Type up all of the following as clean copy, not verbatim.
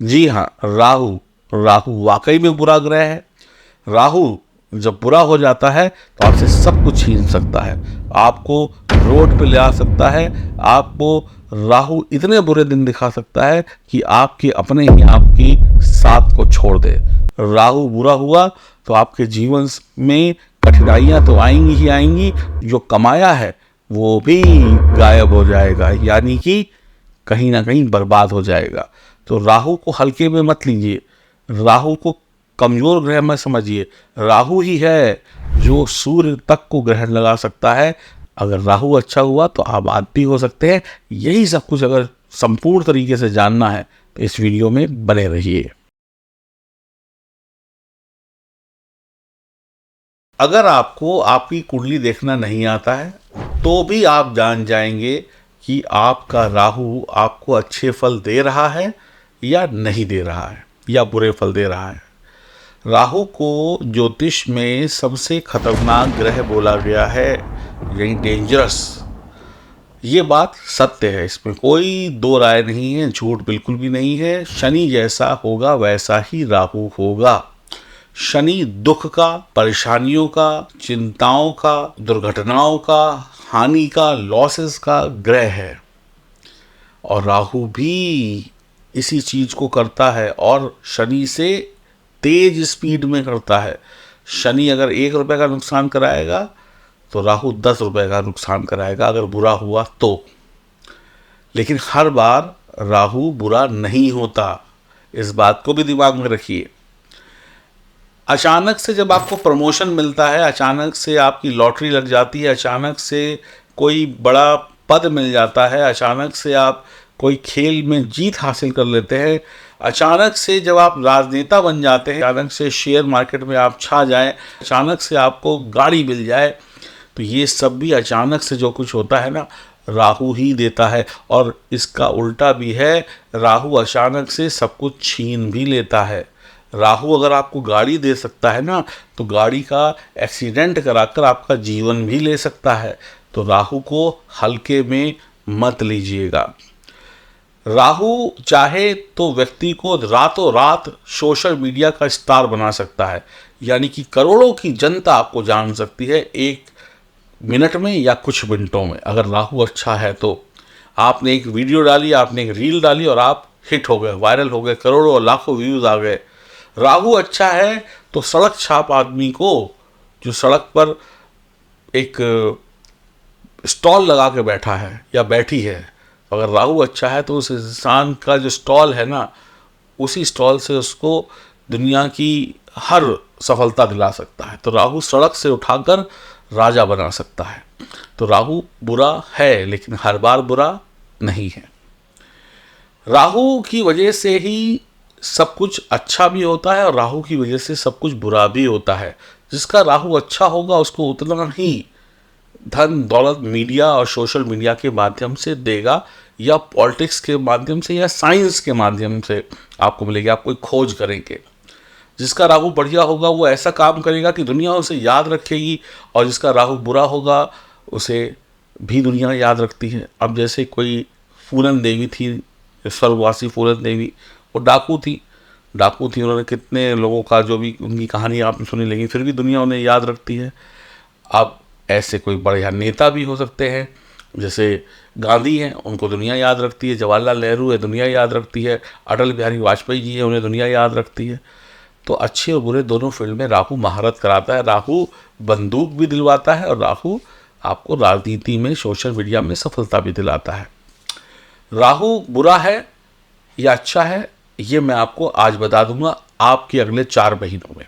जी हाँ, राहु राहु वाकई में बुरा ग्रह है। राहु जब बुरा हो जाता है तो आपसे सब कुछ छीन सकता है, आपको रोड पे ले आ सकता है, आपको राहु इतने बुरे दिन दिखा सकता है कि आपके अपने ही आपकी साथ को छोड़ दे। राहु बुरा हुआ तो आपके जीवन में कठिनाइयां तो आएंगी ही आएंगी, जो कमाया है वो भी गायब हो जाएगा, यानी कि कहीं ना कहीं बर्बाद हो जाएगा। तो राहु को हल्के में मत लीजिए, राहु को कमजोर ग्रह मत समझिए। राहु ही है जो सूर्य तक को ग्रहण लगा सकता है। अगर राहु अच्छा हुआ तो आबाद भी हो सकते हैं। यही सब कुछ अगर संपूर्ण तरीके से जानना है तो इस वीडियो में बने रहिए। अगर आपको आपकी कुंडली देखना नहीं आता है तो भी आप जान जाएंगे कि आपका राहु आपको अच्छे फल दे रहा है या नहीं दे रहा है, या बुरे फल दे रहा है। राहु को ज्योतिष में सबसे खतरनाक ग्रह बोला गया है, यानी डेंजरस। ये बात सत्य है, इसमें कोई दो राय नहीं है, झूठ बिल्कुल भी नहीं है। शनि जैसा होगा वैसा ही राहु होगा। शनि दुख का, परेशानियों का, चिंताओं का, दुर्घटनाओं का, हानि का, लॉसेस का ग्रह है। और राहु भी इसी चीज को करता है, और शनि से तेज स्पीड में करता है। शनि अगर 1 रुपए का नुकसान कराएगा तो राहु 10 रुपए का नुकसान कराएगा, अगर बुरा हुआ तो। लेकिन हर बार राहु बुरा नहीं होता, इस बात को भी दिमाग में रखिए। अचानक से जब आपको प्रमोशन मिलता है, अचानक से आपकी लॉटरी लग जाती है, अचानक से कोई बड़ा पद मिल जाता है, अचानक से आप कोई खेल में जीत हासिल कर लेते हैं, अचानक से जब आप राजनेता बन जाते हैं, अचानक से शेयर मार्केट में आप छा जाएं, अचानक से आपको गाड़ी मिल जाए, तो ये सब भी अचानक से जो कुछ होता है ना, राहु ही देता है। और इसका उल्टा भी है, राहु अचानक से सब कुछ छीन भी लेता है। राहु अगर आपको गाड़ी दे सकता है ना, तो गाड़ी का एक्सीडेंट कराकर आपका जीवन भी ले सकता है। तो राहु को हल्के में मत लीजिएगा। राहु चाहे तो व्यक्ति को रातों रात सोशल मीडिया का स्टार बना सकता है, यानी कि करोड़ों की जनता आपको जान सकती है 1 मिनट में या कुछ मिनटों में। अगर राहु अच्छा है तो आपने एक वीडियो डाली, आपने एक रील डाली और आप हिट हो गए, वायरल हो गए, करोड़ों और लाखों व्यूज आ गए। राहु अच्छा है तो सड़क छाप आदमी को, जो सड़क पर एक स्टॉल लगा के बैठा है या बैठी है, अगर राहु अच्छा है तो उस इंसान का जो स्टॉल है ना, उसी स्टॉल से उसको दुनिया की हर सफलता दिला सकता है। तो राहु सड़क से उठाकर राजा बना सकता है। तो राहु बुरा है, लेकिन हर बार बुरा नहीं है। राहु की वजह से ही सब कुछ अच्छा भी होता है और राहु की वजह से सब कुछ बुरा भी होता है। जिसका राहु अच्छा होगा उसको उतना ही धन दौलत मीडिया और सोशल मीडिया के माध्यम से देगा, या पॉलिटिक्स के माध्यम से, या साइंस के माध्यम से आपको मिलेगी। आप कोई खोज करेंगे, जिसका राहु बढ़िया होगा वो ऐसा काम करेगा कि दुनिया उसे याद रखेगी, और जिसका राहु बुरा होगा उसे भी दुनिया याद रखती है। अब जैसे कोई फूलन देवी थी, स्वर्गवासी फूलन देवी, वो डाकू थी, उन्होंने कितने लोगों का, जो भी उनकी कहानी आपने सुनी, लेकिन फिर भी दुनिया उन्हें याद रखती है। अब ऐसे कोई बढ़िया नेता भी हो सकते हैं, जैसे गांधी हैं, उनको दुनिया याद रखती है, जवाहरलाल नेहरू है, दुनिया याद रखती है, अटल बिहारी वाजपेयी जी है, उन्हें दुनिया याद रखती है। तो अच्छे और बुरे दोनों फील्ड में राहु महारत कराता है। राहु बंदूक भी दिलवाता है, और राहु आपको राजनीति में, सोशल मीडिया में सफलता भी दिलाता है। राहु बुरा है या अच्छा है, ये मैं आपको आज बता दूंगा आपके अगले 4 महीनों में।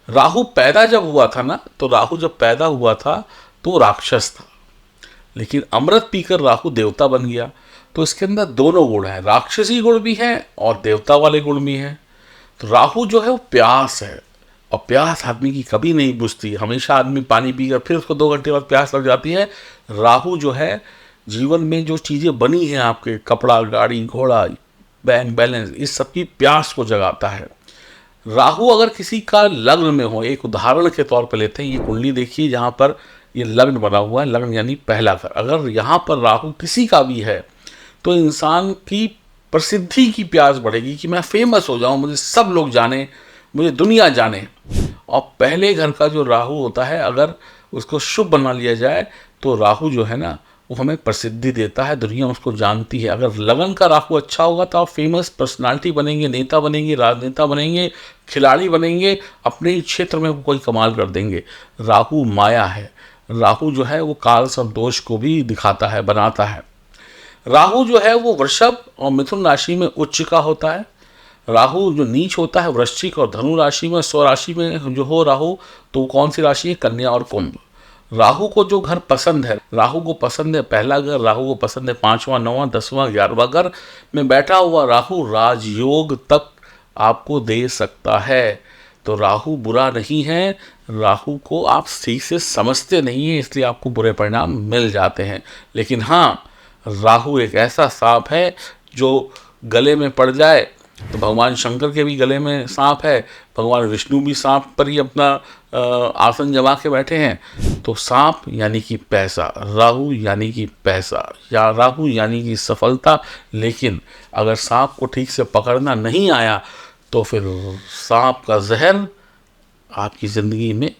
राहु पैदा जब हुआ था ना, तो राहु जब पैदा हुआ था तो राक्षस था, लेकिन अमृत पीकर राहु देवता बन गया। तो इसके अंदर दोनों गुण हैं, राक्षसी गुण भी हैं और देवता वाले गुण भी हैं। तो राहु जो है वो प्यास है, और प्यास आदमी की कभी नहीं बुझती। हमेशा आदमी पानी पीकर फिर उसको 2 घंटे बाद प्यास लग जाती है। राहु जो है जीवन में जो चीज़ें बनी हैं आपके, कपड़ा, गाड़ी, घोड़ा, बैंक बैलेंस, इस सब की प्यास को जगाता है। राहु अगर किसी का लग्न में हो, एक उदाहरण के तौर पर लेते हैं, ये कुंडली देखिए जहाँ पर ये लग्न बना हुआ है, लग्न यानी पहला घर। अगर यहाँ पर राहु किसी का भी है तो इंसान की प्रसिद्धि की प्यास बढ़ेगी कि मैं फेमस हो जाऊं, मुझे सब लोग जाने, मुझे दुनिया जाने। और पहले घर का जो राहु होता है, अगर उसको शुभ बना लिया जाए तो राहु जो है ना, वो हमें प्रसिद्धि देता है, दुनिया उसको जानती है। अगर लगन का राहु अच्छा होगा तो आप फेमस पर्सनालिटी बनेंगे, नेता बनेंगे, राजनेता बनेंगे, खिलाड़ी बनेंगे, अपने ही क्षेत्र में वो कोई कमाल कर देंगे। राहु माया है, राहु जो है वो काल संतोष को भी दिखाता है, बनाता है। राहु जो है वो वृषभ और मिथुन राशि में उच्च का होता है। राहु जो नीच होता है वृश्चिक और धनु राशि में, स्वराशि में जो हो राहु, तो कौन सी राशि है? कन्या और कुंभ। राहु को जो घर पसंद है, राहु को पसंद है पहला घर, राहु को पसंद है 5वां, 9वां, 10वां, 11वां घर में बैठा हुआ राहु राजयोग तक आपको दे सकता है। तो राहु बुरा नहीं है, राहु को आप सही से समझते नहीं हैं, इसलिए आपको बुरे परिणाम मिल जाते हैं। लेकिन हाँ, राहु एक ऐसा सांप है जो गले में पड़ जाए तो भगवान शंकर के भी गले में सांप है, भगवान विष्णु भी सांप पर ही अपना आसन जमा के बैठे हैं। तो सांप यानी कि पैसा, राहु यानी कि पैसा, या राहु यानी कि सफलता। लेकिन अगर सांप को ठीक से पकड़ना नहीं आया तो फिर सांप का जहर आपकी ज़िंदगी में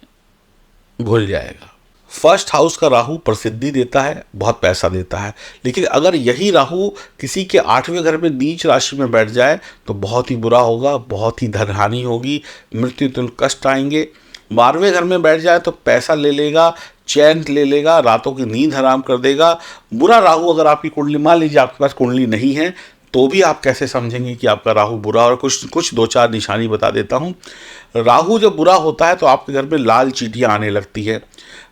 घुल जाएगा। फर्स्ट हाउस का राहु प्रसिद्धि देता है, बहुत पैसा देता है। लेकिन अगर यही राहु किसी के 8वें घर में नीच राशि में बैठ जाए तो बहुत ही बुरा होगा, बहुत ही धनहानि होगी, मृत्यु तुल्य कष्ट आएंगे। 12वें घर में बैठ जाए तो पैसा ले लेगा, चैन ले लेगा, रातों की नींद हराम कर देगा। बुरा राहु अगर आपकी कुंडली, मान लीजिए आपके पास कुंडली नहीं है, तो भी आप कैसे समझेंगे कि आपका राहु बुरा? और कुछ 2-4 निशानी बता देता हूँ। राहु जब बुरा होता है तो आपके घर में लाल चींटियाँ आने लगती है।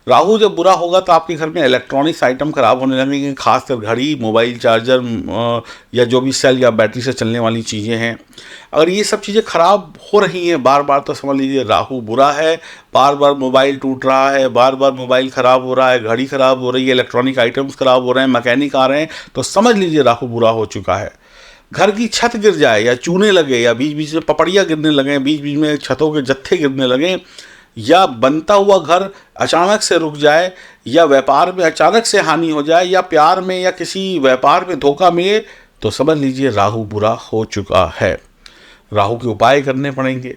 राहु जब बुरा होगा तो आपके घर में इलेक्ट्रॉनिक्स आइटम खराब होने लगेंगे, खासकर घड़ी, मोबाइल चार्जर या जो भी सेल या बैटरी से चलने वाली चीज़ें हैं। अगर ये सब चीज़ें खराब हो रही हैं बार बार, तो समझ लीजिए राहु बुरा है। बार बार मोबाइल टूट रहा है, बार बार मोबाइल ख़राब हो रहा है, घड़ी ख़राब हो रही है, इलेक्ट्रॉनिक आइटम्स ख़राब हो रहे हैं, मैकेनिक आ रहे हैं, तो समझ लीजिए राहु बुरा हो चुका है। घर की छत गिर जाए या चूने लगे या बीच बीच में पपड़ियाँ गिरने लगें, बीच बीच में छतों के जत्थे गिरने लगें, या बनता हुआ घर अचानक से रुक जाए, या व्यापार में अचानक से हानि हो जाए, या प्यार में या किसी व्यापार में धोखा मिले, तो समझ लीजिए राहु बुरा हो चुका है। राहु के उपाय करने पड़ेंगे।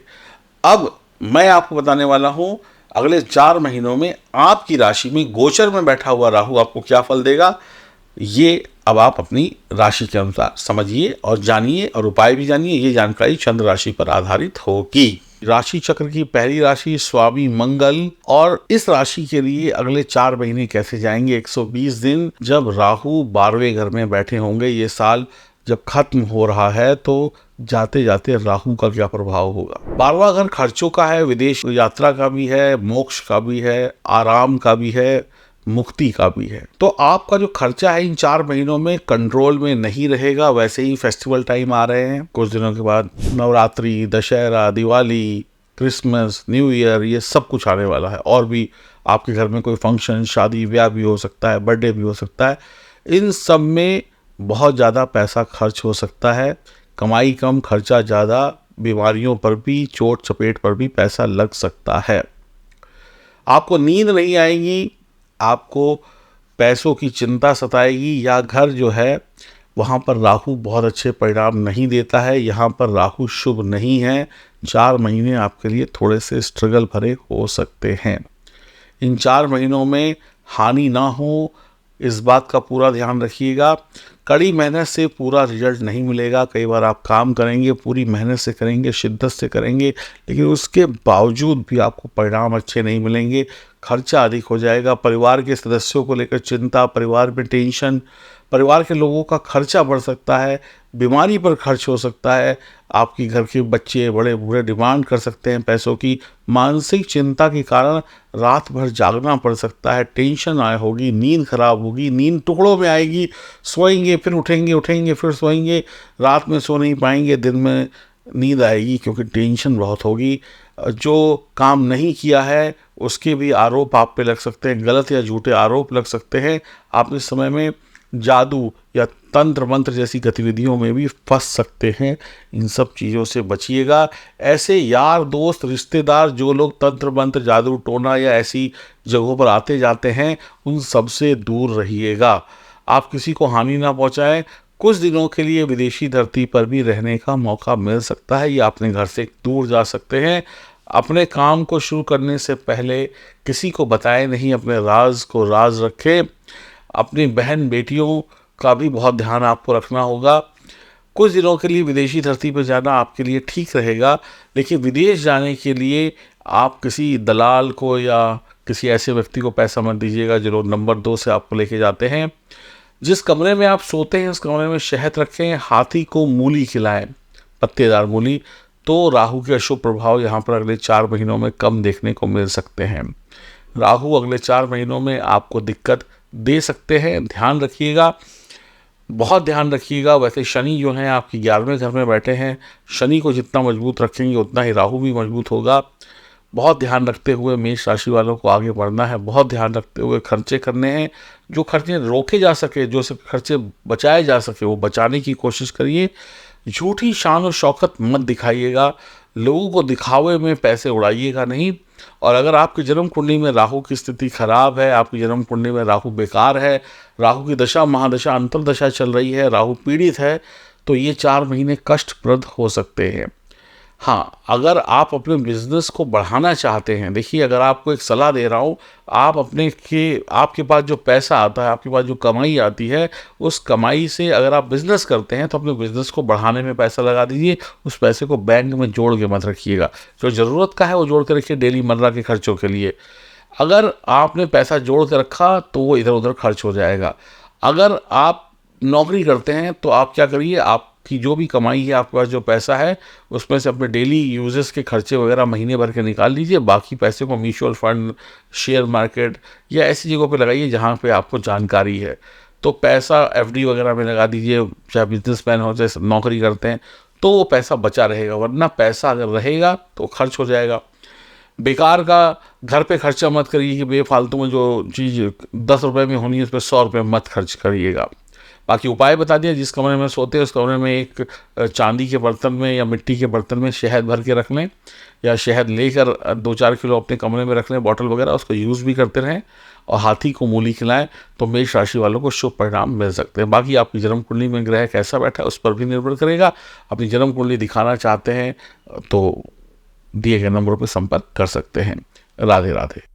अब मैं आपको बताने वाला हूँ अगले 4 महीनों में आपकी राशि में गोचर में बैठा हुआ राहु आपको क्या फल देगा। ये अब आप अपनी राशि के अनुसार समझिए और जानिए, और उपाय भी जानिए। ये जानकारी चंद्र राशि पर आधारित होगी। राशि चक्र की पहली राशि स्वामी मंगल, और इस राशि के लिए अगले 4 महीने कैसे जाएंगे? 120 दिन जब राहु 12वें घर में बैठे होंगे। ये साल जब खत्म हो रहा है तो जाते जाते राहु का क्या प्रभाव होगा? 12वां घर खर्चों का है, विदेश यात्रा का भी है, मोक्ष का भी है, आराम का भी है, मुक्ति का भी है। तो आपका जो खर्चा है इन 4 महीनों में कंट्रोल में नहीं रहेगा। वैसे ही फेस्टिवल टाइम आ रहे हैं, कुछ दिनों के बाद Navratri, Dussehra, Diwali, Christmas, new year, ये सब कुछ आने वाला है। और भी आपके घर में कोई फंक्शन, शादी ब्याह भी हो सकता है, बर्थडे भी हो सकता है। इन सब में बहुत ज़्यादा पैसा खर्च हो सकता है। कमाई कम, खर्चा ज़्यादा, बीमारियों पर भी, चोट चपेट पर भी पैसा लग सकता है। आपको नींद नहीं आएगी, आपको पैसों की चिंता सताएगी, या घर जो है वहाँ पर राहु बहुत अच्छे परिणाम नहीं देता है, यहाँ पर राहु शुभ नहीं है। 4 महीने आपके लिए थोड़े से स्ट्रगल भरे हो सकते हैं। इन 4 महीनों में हानि ना हो, इस बात का पूरा ध्यान रखिएगा। कड़ी मेहनत से पूरा रिजल्ट नहीं मिलेगा। कई बार आप काम करेंगे, पूरी मेहनत से करेंगे, शिद्दत से करेंगे, लेकिन उसके बावजूद भी आपको परिणाम अच्छे नहीं मिलेंगे। खर्चा अधिक हो जाएगा, परिवार के सदस्यों को लेकर चिंता, परिवार में टेंशन, परिवार के लोगों का खर्चा बढ़ सकता है, बीमारी पर खर्च हो सकता है, आपकी घर के बच्चे बड़े बूढ़े डिमांड कर सकते हैं पैसों की। मानसिक चिंता के कारण रात भर जागना पड़ सकता है, टेंशन होगी, नींद खराब होगी, नींद टुकड़ों में आएगी, सोएंगे फिर उठेंगे, उठेंगे फिर सोएंगे, रात में सो नहीं पाएंगे, दिन में नींद आएगी क्योंकि टेंशन बहुत होगी। जो काम नहीं किया है उसके भी आरोप आप पे लग सकते हैं, गलत या झूठे आरोप लग सकते हैं। आप इस समय में जादू या तंत्र मंत्र जैसी गतिविधियों में भी फंस सकते हैं। इन सब चीज़ों से बचिएगा। ऐसे यार दोस्त रिश्तेदार जो लोग तंत्र मंत्र जादू टोना या ऐसी जगहों पर आते जाते हैं, उन सब से दूर रहिएगा। आप किसी को हानि ना पहुंचाएं। कुछ दिनों के लिए विदेशी धरती पर भी रहने का मौका मिल सकता है या अपने घर से दूर जा सकते हैं। अपने काम को शुरू करने से पहले किसी को बताएं नहीं, अपने राज को राज रखें। अपनी बहन बेटियों का भी बहुत ध्यान आपको रखना होगा। कुछ दिनों के लिए विदेशी धरती पर जाना आपके लिए ठीक रहेगा, लेकिन विदेश जाने के लिए आप किसी दलाल को या किसी ऐसे व्यक्ति को पैसा मत दीजिएगा जो लोग नंबर 2 से आपको लेके जाते हैं। जिस कमरे में आप सोते हैं उस कमरे में शहद रखें, हाथी को मूली खिलाएं, पत्तेदार मूली। तो राहु के अशुभ प्रभाव यहाँ पर अगले 4 महीनों में कम देखने को मिल सकते हैं। राहु अगले 4 महीनों में आपको दिक्कत दे सकते हैं, ध्यान रखिएगा, बहुत ध्यान रखिएगा। वैसे शनि जो हैं आपकी 11वें घर में बैठे हैं, शनि को जितना मजबूत रखेंगे उतना ही राहु भी मजबूत होगा। बहुत ध्यान रखते हुए मेष राशि वालों को आगे बढ़ना है, बहुत ध्यान रखते हुए खर्चे करने हैं। जो खर्चे रोके जा सके, जो से खर्चे बचाए जा सके वो बचाने की कोशिश करिए। झूठी शान और शौकत मत दिखाइएगा, लोगों को दिखावे में पैसे उड़ाइएगा नहीं। और अगर आपकी जन्म कुंडली में राहु की स्थिति खराब है, आपकी जन्म कुंडली में राहु बेकार है, राहु की दशा महादशा अंतर्दशा चल रही है, राहु पीड़ित है, तो ये 4 महीने कष्टप्रद हो सकते हैं। हाँ, अगर आप अपने बिजनेस को बढ़ाना चाहते हैं, देखिए अगर आपको एक सलाह दे रहा हूँ, आप आपके पास जो पैसा आता है, आपके पास जो कमाई आती है, उस कमाई से अगर आप बिजनेस करते हैं तो अपने बिजनेस को बढ़ाने में पैसा लगा दीजिए। उस पैसे को बैंक में जोड़ के मत रखिएगा, जो ज़रूरत का है वो जोड़ के रखिए डेली मर्रा के खर्चों के लिए। अगर आपने पैसा जोड़ के रखा तो वो इधर उधर खर्च हो जाएगा। अगर आप नौकरी करते हैं तो आप क्या करिए, आपकी जो भी कमाई है, आपके पास जो पैसा है, उसमें से अपने डेली यूजेस के खर्चे वगैरह महीने भर के निकाल लीजिए। बाकी पैसे को म्यूचुअल फंड, शेयर मार्केट या ऐसी जगहों पे लगाइए जहाँ पे आपको जानकारी है। तो पैसा एफडी वगैरह में लगा दीजिए, चाहे बिजनेसमैन हो चाहे नौकरी करते हैं, तो वो पैसा बचा रहेगा। वरना पैसा अगर रहेगा तो खर्च हो जाएगा। बेकार का घर पे खर्चा मत करिए कि बेफालतू में जो चीज़ 10 रुपये में होनी है उस पर 100 रुपये मत खर्च करिएगा। बाकी उपाय बता दिया, जिस कमरे में सोते हैं उस कमरे में एक चांदी के बर्तन में या मिट्टी के बर्तन में शहद भर के रख लें, या शहद लेकर 2-4 किलो अपने कमरे में रख लें, बॉटल वगैरह, उसको यूज़ भी करते रहें। और हाथी को मूली खिलाएं तो मेष राशि वालों को शुभ परिणाम मिल सकते हैं। बाकी आपकी जन्म कुंडली में ग्रह कैसा बैठा है उस पर भी निर्भर करेगा। अपनी जन्म कुंडली दिखाना चाहते हैं तो दिए गए नंबरों पर संपर्क कर सकते हैं। राधे राधे।